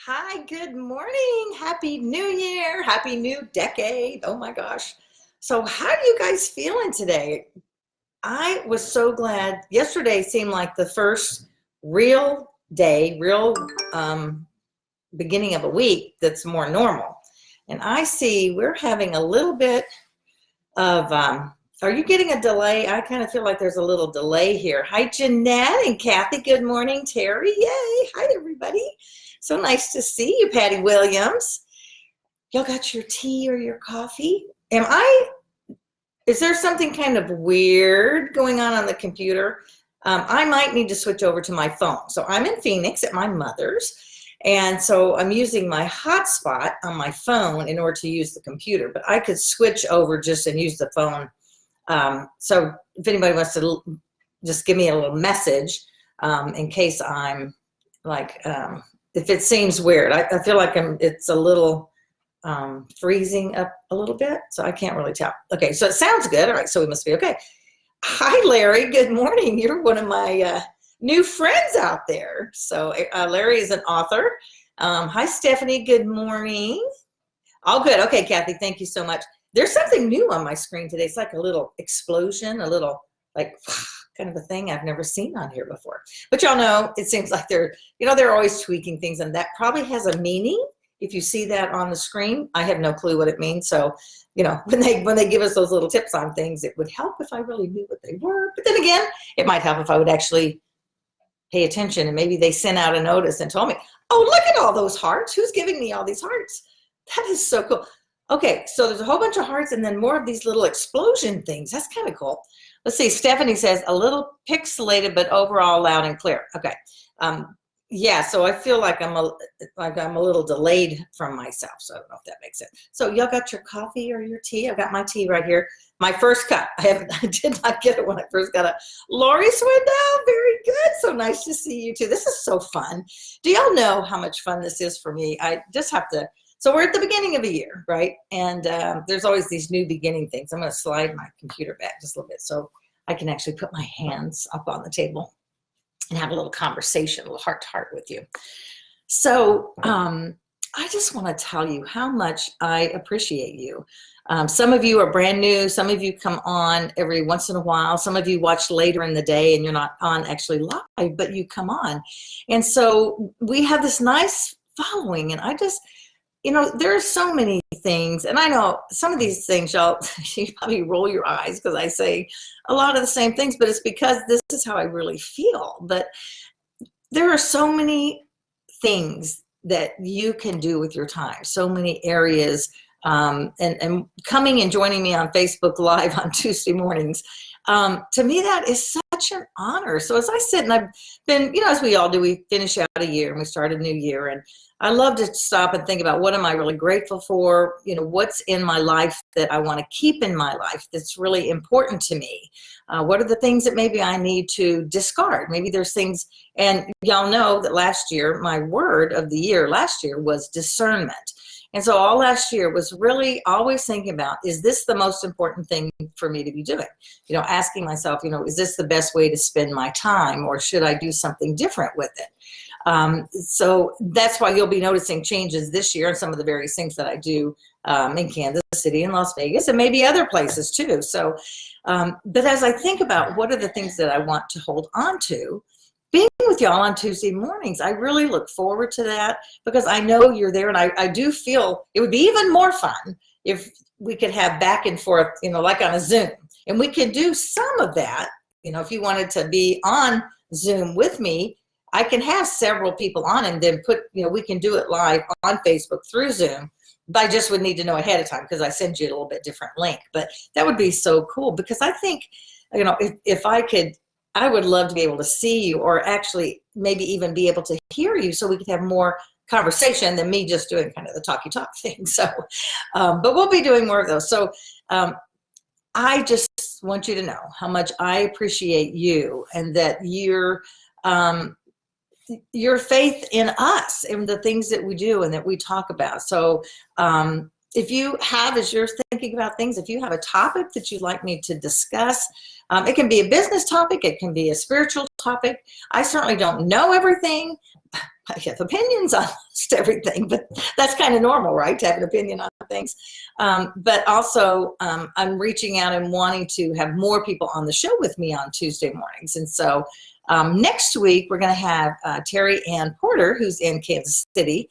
Hi, good morning. Happy New Year. Happy new decade. Oh my gosh. So, how are you guys feeling today? I was so glad. Yesterday seemed like the first real day, real beginning of a week that's more normal. And I see we're having a little bit of, are you getting a delay? I kind of feel like there's a little delay here. Hi, Jeanette and Kathy. Good morning, Terry. Yay. Hi, everybody. So nice to see you, Patty Williams. Y'all got your tea or your coffee? Is there something kind of weird going on the computer? I might need to switch over to my phone. So I'm in Phoenix at my mother's. And so I'm using my hotspot on my phone in order to use the computer, but I could switch over just and use the phone. So if anybody wants to just give me a little message in case I'm like, if it seems weird, I feel like it's a little freezing up a little bit, so I can't really tell. Okay, so it sounds good. All right, so we must be okay. Hi, Larry. Good morning. You're one of my new friends out there. So Larry is an author. Hi, Stephanie. Good morning. All good. Okay, Kathy, thank you so much. There's something new on my screen today. It's like a little explosion, a little like kind of a thing I've never seen on here before. But y'all know, it seems like they're always tweaking things, and that probably has a meaning. If you see that on the screen, I have no clue what it means. So, when they give us those little tips on things, it would help if I really knew what they were. But then again, it might help if I would actually pay attention, and maybe they sent out a notice and told me, oh, look at all those hearts. Who's giving me all these hearts? That is so cool. Okay, so there's a whole bunch of hearts and then more of these little explosion things. That's kind of cool. Let's see, Stephanie says, a little pixelated, but overall loud and clear. Okay. Yeah, so I feel like I'm a little delayed from myself. So I don't know if that makes sense. So y'all got your coffee or your tea? I've got my tea right here. My first cup. I did not get it when I first got it. Lori Swindell, very good. So nice to see you too. This is so fun. Do y'all know how much fun this is for me? I just have to. So we're at the beginning of a year, right? And there's always these new beginning things. I'm going to slide my computer back just a little bit so I can actually put my hands up on the table and have a little conversation, a little heart to heart with you. So I just want to tell you how much I appreciate you. Some of you are brand new. Some of you come on every once in a while. Some of you watch later in the day and you're not on actually live, but you come on. And so we have this nice following, and I just, there are so many things, and I know some of these things, y'all, you probably roll your eyes because I say a lot of the same things, but it's because this is how I really feel. But there are so many things that you can do with your time, so many areas, and coming and joining me on Facebook Live on Tuesday mornings, to me, that is such an honor. So as I sit, and I've been, as we all do, we finish out a year and we start a new year, and I love to stop and think about what am I really grateful for, what's in my life that I want to keep in my life that's really important to me. What are the things that maybe I need to discard? Maybe there's things, and y'all know that last year, my word of the year last year was discernment. And so all last year was really always thinking about, is this the most important thing for me to be doing? Asking myself, is this the best way to spend my time, or should I do something different with it? So that's why you'll be noticing changes this year in some of the various things that I do in Kansas City and Las Vegas, and maybe other places too. So, but as I think about what are the things that I want to hold on to, being with y'all on Tuesday mornings, I really look forward to that because I know you're there, and I do feel it would be even more fun if we could have back and forth, like on a Zoom, and we could do some of that. If you wanted to be on Zoom with me, I can have several people on and then we can do it live on Facebook through Zoom, but I just would need to know ahead of time because I send you a little bit different link. But that would be so cool because I think, if I could, I would love to be able to see you, or actually maybe even be able to hear you so we could have more conversation than me just doing kind of the talky talk thing. So, but we'll be doing more of those. So I just want you to know how much I appreciate you, and that your faith in us and the things that we do and that we talk about. So if you have, as you're thinking about things, if you have a topic that you'd like me to discuss, it can be a business topic, it can be a spiritual topic. I certainly don't know everything. I have opinions on almost everything, but that's kind of normal, right? To have an opinion on things. But also, I'm reaching out and wanting to have more people on the show with me on Tuesday mornings. And so next week, we're going to have Terry Ann Porter, who's in Kansas City.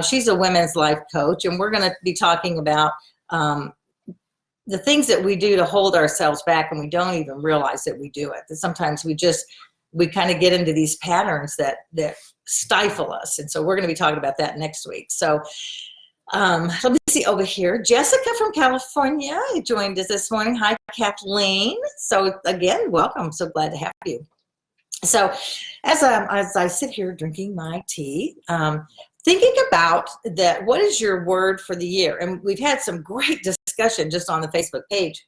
She's a women's life coach, and we're going to be talking about the things that we do to hold ourselves back, and we don't even realize that we do it. That sometimes we kind of get into these patterns that stifle us. And so we're going to be talking about that next week. So let me see over here. Jessica from California joined us this morning. Hi, Kathleen. So again, welcome. So glad to have you. So as I sit here drinking my tea, thinking about that, what is your word for the year? And we've had some great discussion just on the Facebook page,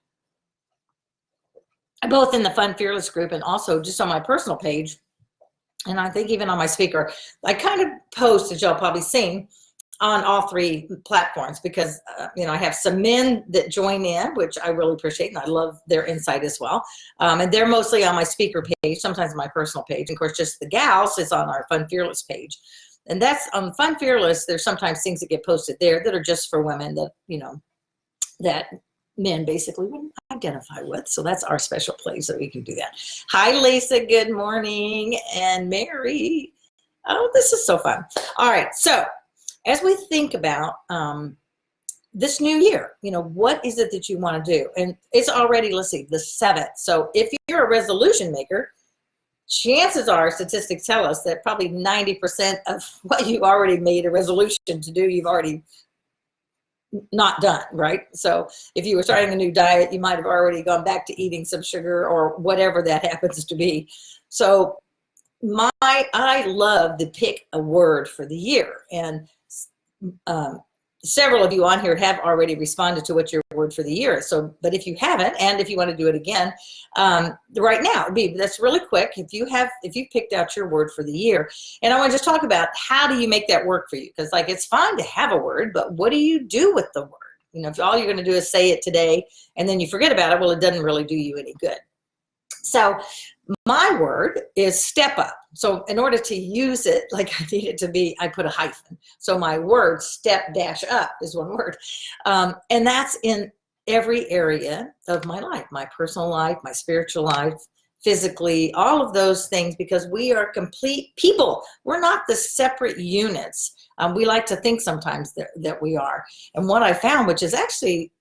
both in the Fun Fearless group and also just on my personal page. And I think even on my speaker, I kind of post, as y'all probably seen, on all three platforms because, I have some men that join in, which I really appreciate, and I love their insight as well. And they're mostly on my speaker page, sometimes my personal page. And of course, just the gals is on our Fun Fearless page. And that's on Fun Fearless. There's sometimes things that get posted there that are just for women that, that men basically wouldn't identify with. So that's our special place that we can do that. Hi, Lisa. Good morning. And Mary. Oh, this is so fun. All right. So as we think about this new year, what is it that you want to do? And it's already, let's see, the 7th. So if you're a resolution maker, chances are, statistics tell us that probably 90% of what you already made a resolution to do, you've already not done, right? So if you were starting a new diet, you might have already gone back to eating some sugar or whatever that happens to be. So I love to pick a word for the year. And several of you on here have already responded to what your word for the year is. So, but if you haven't, and if you want to do it again, right now, that's really quick. If you've picked out your word for the year, and I want to just talk about how do you make that work for you? Because it's fine to have a word, but what do you do with the word? If all you're going to do is say it today and then you forget about it, well, it doesn't really do you any good. So my word is step up. So in order to use it, I need it to be, I put a hyphen. So my word, step dash up, is one word. And that's in every area of my life, my personal life, my spiritual life, physically, all of those things, because we are complete people. We're not the separate units. We like to think sometimes that we are. And what I found, which is actually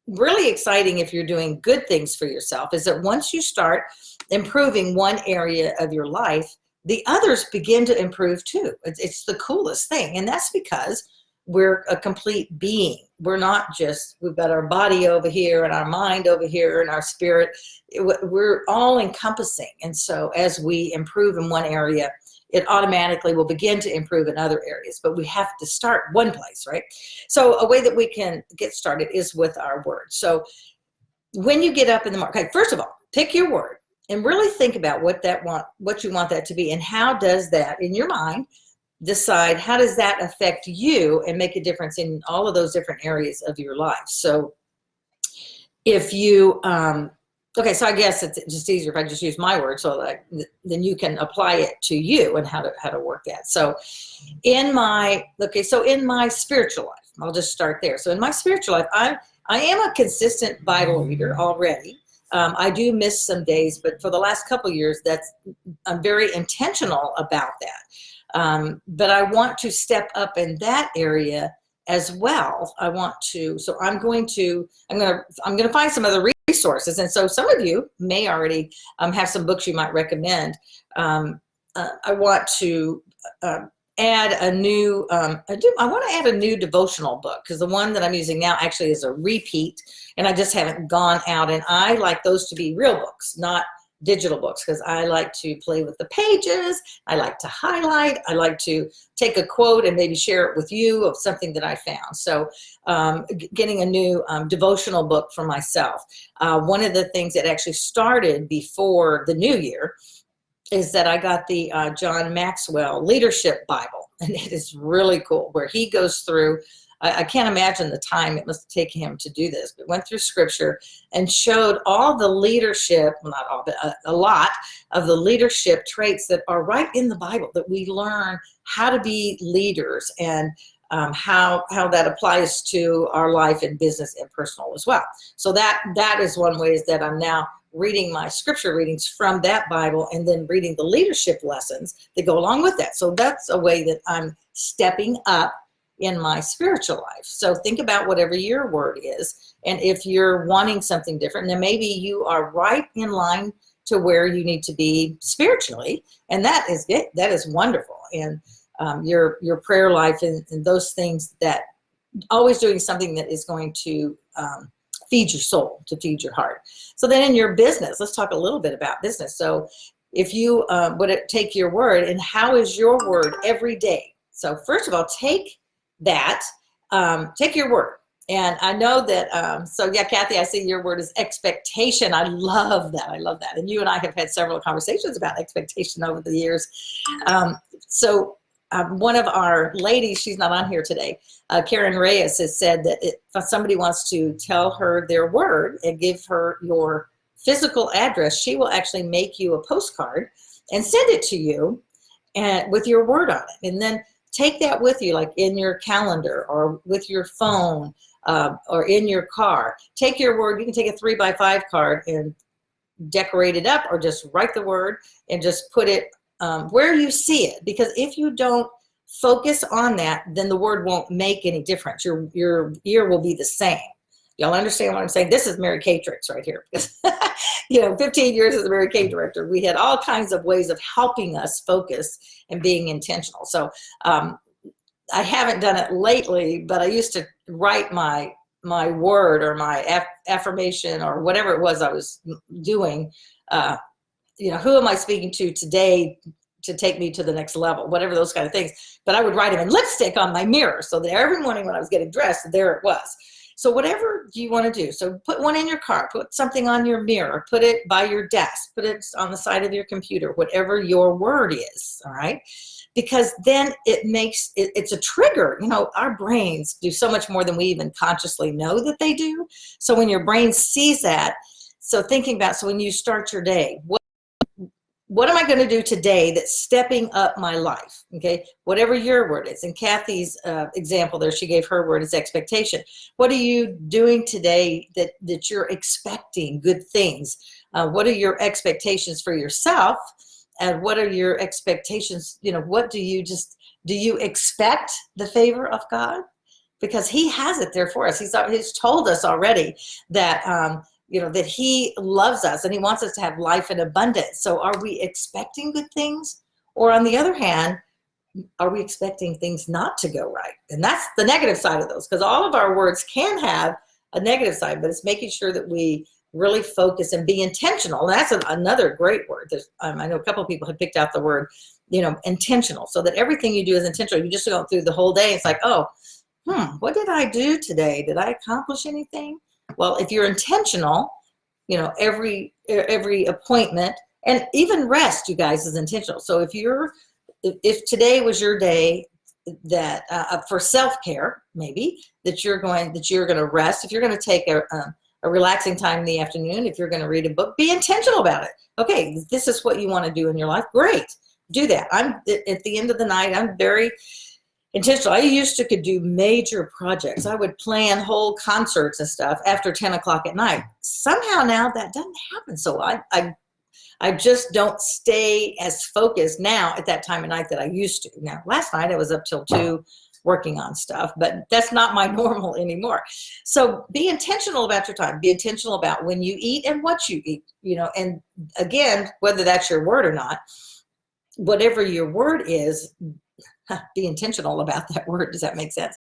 really exciting if you're doing good things for yourself, is that once you start improving one area of your life, the others begin to improve too. It's the coolest thing. And that's because we're a complete being. We're not just, we've got our body over here and our mind over here and our spirit. We're all encompassing. And so as we improve in one area, it automatically will begin to improve in other areas, but we have to start one place, right? So a way that we can get started is with our word. So when you get up in the morning, okay, first of all, pick your word and really think about what you want that to be, and how does that in your mind decide, how does that affect you and make a difference in all of those different areas of your life? So if you, okay, so I guess it's just easier if I just use my word, so then you can apply it to you and how to work that. So in my spiritual life, I'll just start there. So in my spiritual life, I am a consistent Bible reader already. I do miss some days, but for the last couple of years, I'm very intentional about that. But I want to step up in that area as well. I'm going to find some other resources. And so some of you may already have some books you might recommend. I want to add a new devotional book, because the one that I'm using now actually is a repeat, and I just haven't gone out, and I like those to be real books, not digital books, because I like to play with the pages. I like to highlight. I like to take a quote and maybe share it with you of something that I found. So getting a new devotional book for myself. One of the things that actually started before the new year is that I got the John Maxwell Leadership Bible, and it is really cool, where he goes through I can't imagine the time it must take him to do this, but went through scripture and showed all the leadership, well, not all, but a lot of the leadership traits that are right in the Bible, that we learn how to be leaders, and how that applies to our life in business and personal as well. So that is one way, is that I'm now reading my scripture readings from that Bible, and then reading the leadership lessons that go along with that. So that's a way that I'm stepping up in my spiritual life. So think about whatever your word is, and if you're wanting something different, then maybe you are right in line to where you need to be spiritually, and that is it. That is wonderful. And your prayer life, and those things, that always doing something that is going to feed your soul, to feed your heart. So then in your business, let's talk a little bit about business. So if you would take your word, and how is your word every day? So first of all, take that, take your word. And I know that, so yeah, Kathy, I see your word is expectation. I love that. I love that. And you and I have had several conversations about expectation over the years. One of our ladies, she's not on here today, Karen Reyes, has said that if somebody wants to tell her their word and give her your physical address, she will actually make you a postcard and send it to you, and with your word on it. And then take that with you, like in your calendar or with your phone, or in your car. Take your word. You can take a 3x5 card and decorate it up, or just write the word and just put it where you see it. Because if you don't focus on that, then the word won't make any difference. Your ear will be the same. Y'all understand what I'm saying? This is Mary Kay tricks right here. 15 years as a Mary Kay director, we had all kinds of ways of helping us focus and being intentional. So I haven't done it lately, but I used to write my word, or my affirmation, or whatever it was I was doing. Who am I speaking to today to take me to the next level, whatever, those kind of things. But I would write them in lipstick on my mirror, so that every morning when I was getting dressed, there it was. So whatever you want to do, so put one in your car, put something on your mirror, put it by your desk, put it on the side of your computer, whatever your word is, all right? Because then it's a trigger. Our brains do so much more than we even consciously know that they do. So when your brain sees that, so thinking about, so when you start your day, what am I going to do today that's stepping up my life? Okay, whatever your word is. And Kathy's example there, she gave her word is expectation. What are you doing today that you're expecting good things? What are your expectations for yourself? And what are your expectations? What do you expect the favor of God? Because he has it there for us. He's told us already that, that he loves us and he wants us to have life in abundance. So are we expecting good things? Or on the other hand, are we expecting things not to go right? And that's the negative side of those, because all of our words can have a negative side, but it's making sure that we really focus and be intentional. And that's another great word. I know a couple of people have picked out the word, intentional, so that everything you do is intentional. You just go through the whole day. It's like, what did I do today? Did I accomplish anything? Well, if you're intentional, every appointment, and even rest, you guys, is intentional. So if today was your day that for self-care, maybe that you're going to rest, if you're going to take a relaxing time in the afternoon, if you're going to read a book, be intentional about it. Okay, this is what you want to do in your life. Great, do that. At the end of the night, I'm very intentional. I used to could do major projects. I would plan whole concerts and stuff after 10 o'clock at night. Somehow now that doesn't happen. So I just don't stay as focused now at that time of night that I used to. Now, last night I was up till 2 working on stuff, but that's not my normal anymore. So be intentional about your time. Be intentional about when you eat and what you eat, and again, whether that's your word or not, whatever your word is, be intentional about that word. Does that make sense?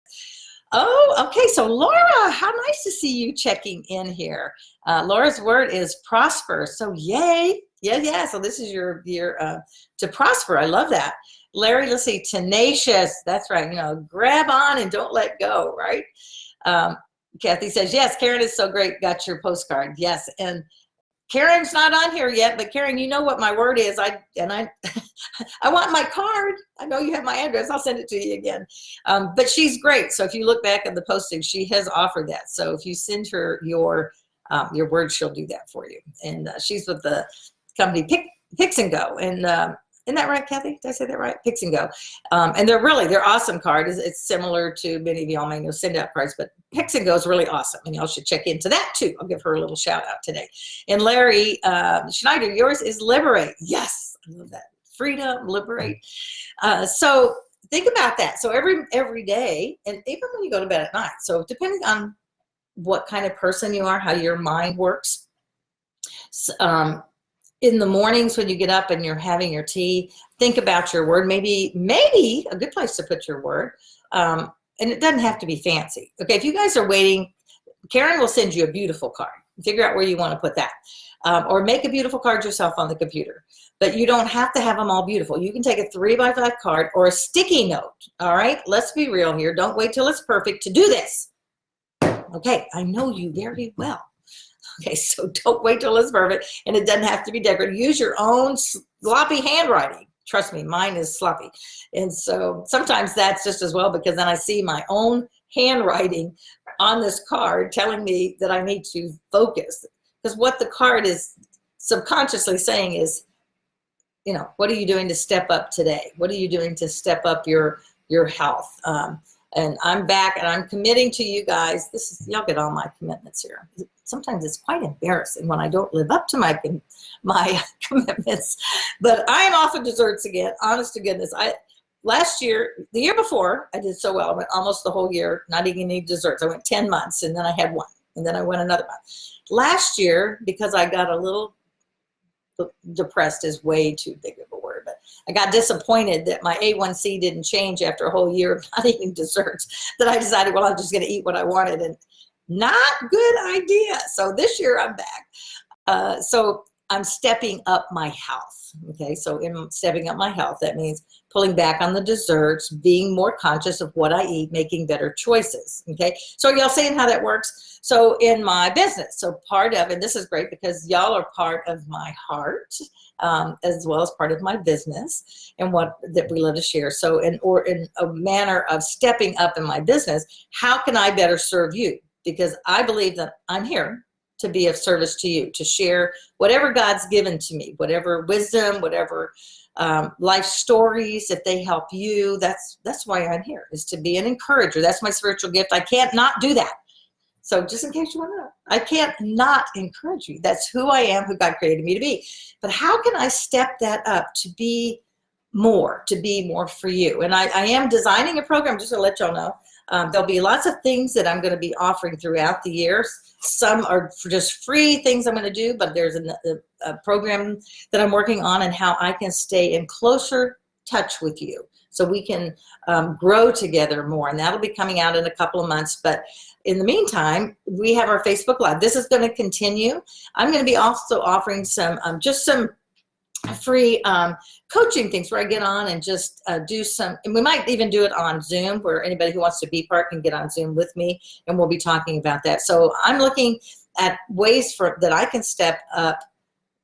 Oh, okay. So Laura, how nice to see you checking in here. Laura's word is prosper. So yay. Yeah. So this is your to prosper. I love that. Larry, let's see, tenacious. That's right. Grab on and don't let go. Right. Kathy says, yes, Karen is so great. Got your postcard. Yes. And Karen's not on here yet, but Karen, you know what my word is. I I want my card. I know you have my address. I'll send it to you again. But she's great. So if you look back at the posting, she has offered that. So if you send her your word, she'll do that for you. And she's with the company Picks and Go. And isn't that right, Kathy? Did I say that right? Picks and Go. And they're awesome cards. It's similar to many of y'all may know send out cards, but Picks and Go is really awesome. And y'all should check into that too. I'll give her a little shout out today. And Larry Schneider, yours is Liberate. Yes, I love that. Freedom, liberate. So think about that. So every day, and even when you go to bed at night. So depending on what kind of person you are, how your mind works. In the mornings when you get up and you're having your tea, think about your word. Maybe a good place to put your word. And it doesn't have to be fancy. Okay, if you guys are waiting, Karen will send you a beautiful card. Figure out where you want to put that. Or make a beautiful card yourself on the computer. But you don't have to have them all beautiful. You can take a 3x5 card or a sticky note. All right, let's be real here. Don't wait till it's perfect to do this. Okay, I know you very well. Okay, so don't wait till it's perfect, and it doesn't have to be decorated. Use your own sloppy handwriting. Trust me, mine is sloppy. And so sometimes that's just as well, because then I see my own handwriting on this card telling me that I need to focus. Because what the card is subconsciously saying is, you know, what are you doing to step up today? What are you doing to step up your health? And I'm back, and I'm committing to you guys. Y'all get all my commitments here. Sometimes it's quite embarrassing when I don't live up to my commitments. But I'm off of desserts again. Honest to goodness, the year before, I did so well. I went almost the whole year, not eating any desserts. I went 10 months, and then I had one, and then I went another month. Last year, because I got a little depressed is way too big of a word, but I got disappointed that my A1C didn't change after a whole year of not eating desserts, that I decided, well, I'm just going to eat what I wanted, and not good idea. So this year I'm back. So I'm stepping up my health. Okay, so in stepping up my health, that means pulling back on the desserts, being more conscious of what I eat, making better choices. Okay, so y'all seeing how that works? So in my business, so part of, and this is great because y'all are part of my heart, as well as part of my business and what that we love to share. So in a manner of stepping up in my business, how can I better serve you? Because I believe that I'm here to be of service to you, to share whatever God's given to me, whatever wisdom, whatever life stories, if they help you, that's why I'm here, is to be an encourager. That's my spiritual gift. I can't not do that. So just in case you want to know, I can't not encourage you. That's who I am, who God created me to be. But how can I step that up to be more for you? And I am designing a program, just to let y'all know. There'll be lots of things that I'm going to be offering throughout the years. Some are for just free things I'm going to do, but there's a program that I'm working on and how I can stay in closer touch with you so we can grow together more. And that'll be coming out in a couple of months. But in the meantime, we have our Facebook Live. This is going to continue. I'm going to be also offering some free coaching things where I get on and just do some, and we might even do it on Zoom, where anybody who wants to be part can get on Zoom with me, and we'll be talking about that. So I'm looking at ways that I can step up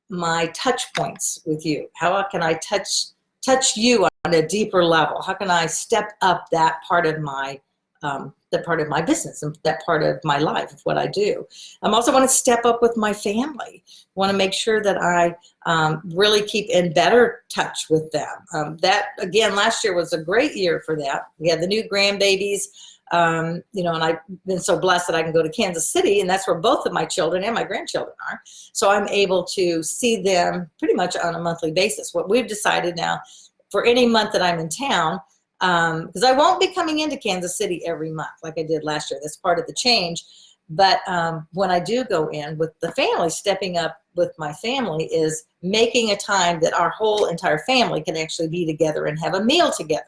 my touch points with you. How can I touch you on a deeper level? How can I step up that part of my business and that part of my life, of what I do? I also want to step up with my family. I want to make sure that I really keep in better touch with them. That, again, last year was a great year for that. We had the new grandbabies, and I've been so blessed that I can go to Kansas City, and that's where both of my children and my grandchildren are. So I'm able to see them pretty much on a monthly basis. What we've decided now, for any month that I'm in town, because I won't be coming into Kansas City every month like I did last year. That's part of the change. But when I do go in with the family, stepping up with my family is making a time that our whole entire family can actually be together and have a meal together.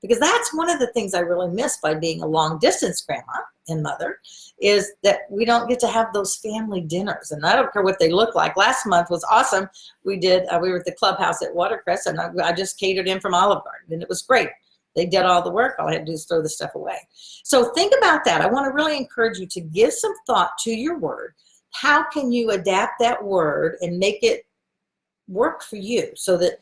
Because that's one of the things I really miss by being a long distance grandma and mother, is that we don't get to have those family dinners. And I don't care what they look like. Last month was awesome. We were at the clubhouse at Watercress, and I just catered in from Olive Garden, and it was great. They did all the work. All I had to do is throw the stuff away. So think about that. I want to really encourage you to give some thought to your word. how can you adapt that word and make it work for you so that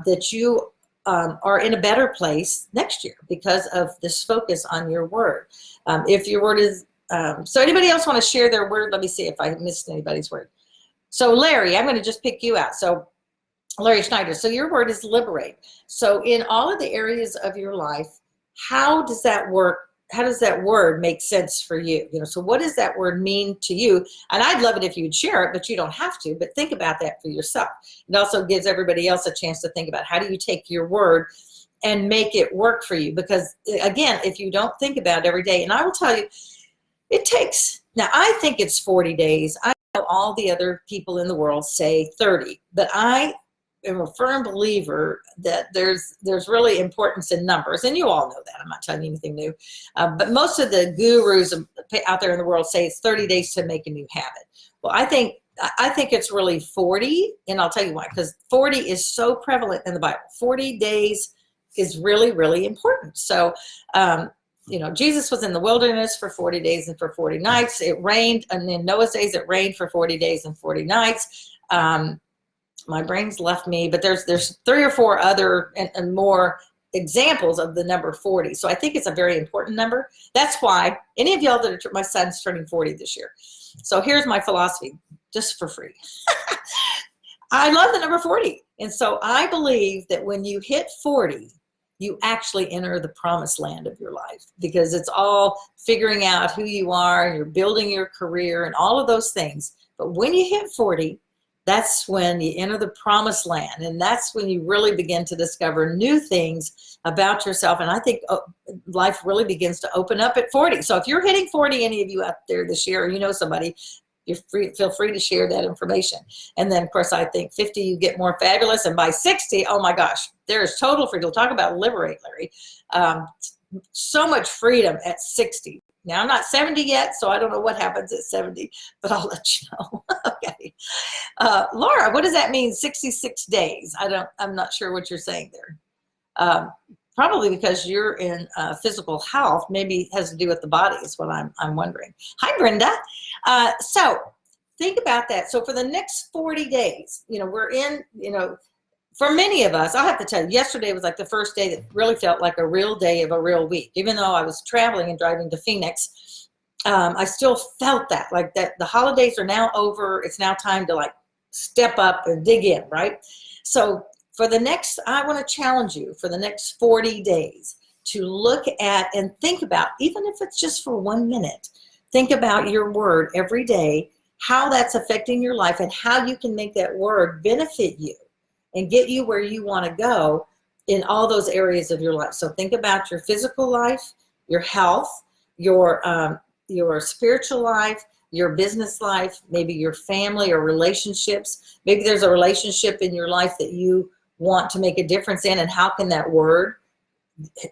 that you are in a better place next year because of this focus on your word. If your word is, so anybody else want to share their word? Let me see if I missed anybody's word. So Larry, I'm going to just pick you out. So Larry Schneider, so your word is liberate. So in all of the areas of your life, how does that work? How does that word make sense for you? You know, so what does that word mean to you? And I'd love it if you'd share it, but you don't have to, but think about that for yourself. It also gives everybody else a chance to think about how do you take your word and make it work for you? Because again, if you don't think about it every day, and I will tell you, it takes, now I think it's 40 days. I know all the other people in the world say 30, but I am a firm believer that there's really importance in numbers, and you all know that. I'm not telling you anything new, but most of the gurus out there in the world say it's 30 days to make a new habit. Well, I think it's really 40, and I'll tell you why. Because 40 is so prevalent in the Bible. 40 days is really, really important. So, you know, Jesus was in the wilderness for 40 days and for 40 nights. It rained, and in Noah's days, it rained for 40 days and 40 nights. My brain's left me, but there's 3 or 4 other and more examples of the number 40. So I think it's a very important number. That's why any of y'all that are, my son's turning 40 this year. So here's my philosophy, just for free. I love the number 40. And so I believe that when you hit 40, you actually enter the promised land of your life, because it's all figuring out who you are, and you're building your career and all of those things. But when you hit 40, that's when you enter the promised land, and that's when you really begin to discover new things about yourself. And I think life really begins to open up at 40. So if you're hitting 40, any of you out there this year, or you know somebody, feel free to share that information. And then, of course, I think 50, you get more fabulous. And by 60, oh my gosh, there is total freedom. Talk about liberate, Larry. So much freedom at 60. Now, I'm not 70 yet, so I don't know what happens at 70, but I'll let you know. Okay. Laura, what does that mean, 66 days? I'm not sure what you're saying there. Probably because you're in physical health, maybe it has to do with the body is what I'm wondering. Hi, Brenda. So think about that. So for the next 40 days, you know, we're in, you know, for many of us, I'll have to tell you, yesterday was like the first day that really felt like a real day of a real week. Even though I was traveling and driving to Phoenix, I still felt that, like that the holidays are now over. It's now time to like step up and dig in, right? So for the next, I want to challenge you for the next 40 days to look at and think about, even if it's just for 1 minute, think about your word every day, how that's affecting your life and how you can make that word benefit you and get you where you want to go in all those areas of your life. So think about your physical life, your health, your spiritual life, your business life, maybe your family or relationships. Maybe there's a relationship in your life that you want to make a difference in, and how can that word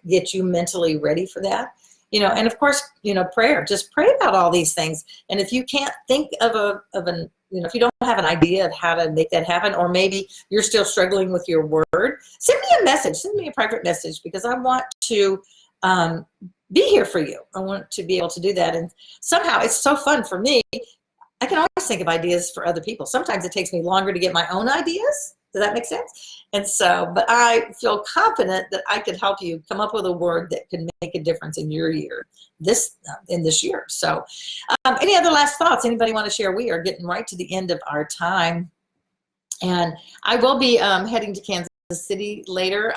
get you mentally ready for that? You know, and of course, you know, prayer. Just pray about all these things. And if you can't think of an you know, if you don't have an idea of how to make that happen, or maybe you're still struggling with your word, send me a message, send me a private message, because I want to be here for you. I want to be able to do that. And somehow it's so fun for me. I can always think of ideas for other people. Sometimes it takes me longer to get my own ideas. Does that make sense? And so, but I feel confident that I could help you come up with a word that can make a difference in your year, in this year. So any other last thoughts? Anybody want to share? We are getting right to the end of our time. And I will be heading to Kansas City later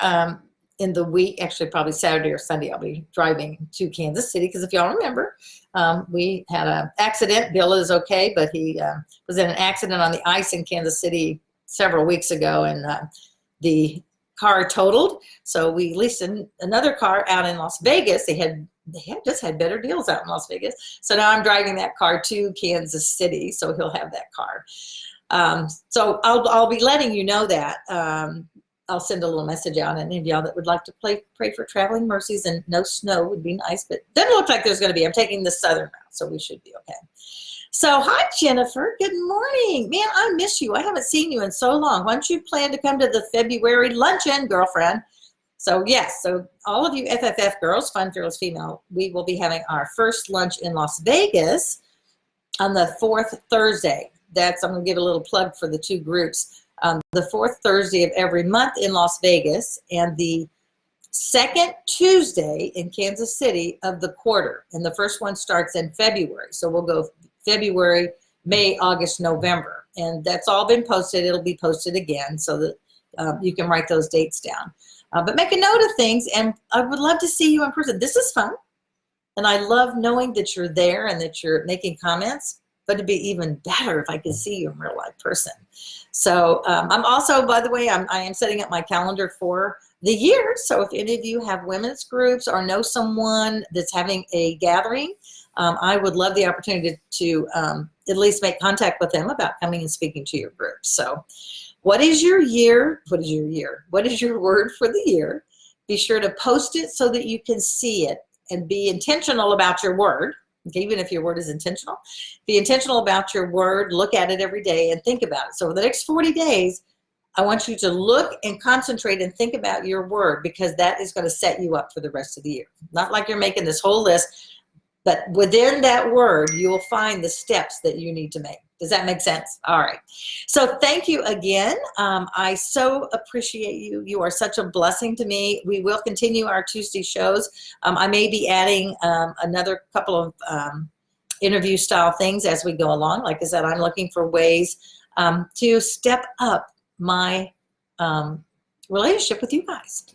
in the week, actually probably Saturday or Sunday. I'll be driving to Kansas City because if y'all remember, we had an accident. Bill is okay, but he was in an accident on the ice in Kansas City several weeks ago, and the car totaled. So we leased another car out in Las Vegas. They had just had better deals out in Las Vegas. So now I'm driving that car to Kansas City, so he'll have that car. So I'll be letting you know that. I'll send a little message out, and any of y'all that would like to pray for traveling mercies, and no snow would be nice, but doesn't look like there's going to be. I'm taking the southern route, so we should be okay. So hi, Jennifer. Good morning. Man, I miss you. I haven't seen you in so long. Why don't you plan to come to the February luncheon, girlfriend? So yes, so all of you FFF girls, Fun Fearless Female, we will be having our first lunch in Las Vegas on the fourth Thursday. I'm going to give a little plug for the two groups. The fourth Thursday of every month in Las Vegas, and the second Tuesday in Kansas City of the quarter. And the first one starts in February. So we'll go February, May, August, November. And that's all been posted. It'll be posted again so that you can write those dates down. But make a note of things, and I would love to see you in person. This is fun. And I love knowing that you're there and that you're making comments, but it'd be even better if I could see you in real life person. So I'm also, by the way, I am setting up my calendar for the year. So if any of you have women's groups or know someone that's having a gathering, I would love the opportunity to at least make contact with them about coming and speaking to your group. So what is your year? What is your year? What is your word for the year? Be sure to post it so that you can see it, and be intentional about your word. Okay, even if your word is intentional, be intentional about your word. Look at it every day and think about it. So for the next 40 days, I want you to look and concentrate and think about your word, because that is going to set you up for the rest of the year. Not like you're making this whole list, but within that word, you'll find the steps that you need to make. Does that make sense? All right. So thank you again. I so appreciate you. You are such a blessing to me. We will continue our Tuesday shows. I may be adding another couple of interview style things as we go along. Like I said, I'm looking for ways to step up my relationship with you guys,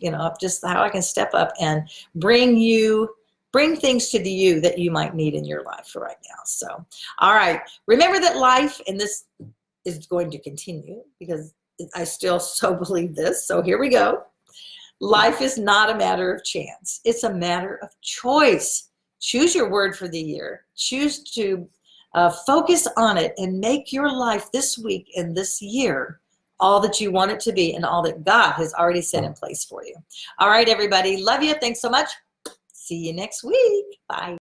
just how I can step up and bring things to you that you might need in your life for right now. So, all right. Remember that life, and this is going to continue because I still so believe this. So here we go. Life is not a matter of chance. It's a matter of choice. Choose your word for the year. Choose to focus on it and make your life this week and this year all that you want it to be and all that God has already set in place for you. All right, everybody. Love you. Thanks so much. See you next week. Bye.